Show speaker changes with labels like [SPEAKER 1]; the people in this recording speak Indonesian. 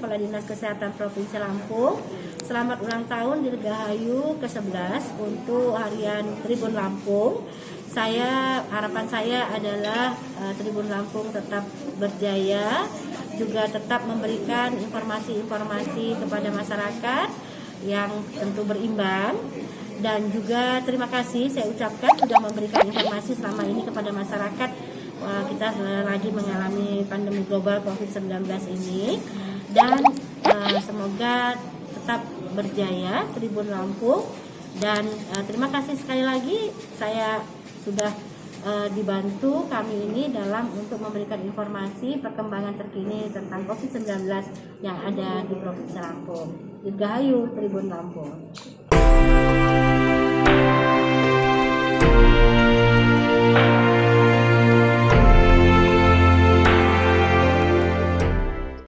[SPEAKER 1] Kepala Dinas Kesehatan Provinsi Lampung. Selamat ulang tahun Dirgahayu ke-11 untuk harian Tribun Lampung. Harapan saya adalah Tribun Lampung tetap berjaya, juga tetap memberikan informasi-informasi kepada masyarakat yang tentu berimbang. Dan juga terima kasih saya ucapkan sudah memberikan informasi selama ini kepada masyarakat. Kita lagi mengalami pandemi global COVID-19 ini, dan semoga tetap berjaya Tribun Lampung. Dan terima kasih sekali lagi, saya sudah dibantu kami ini dalam untuk memberikan informasi perkembangan terkini tentang COVID-19 yang ada di Provinsi Lampung. Dirgahayu Tribun Lampung.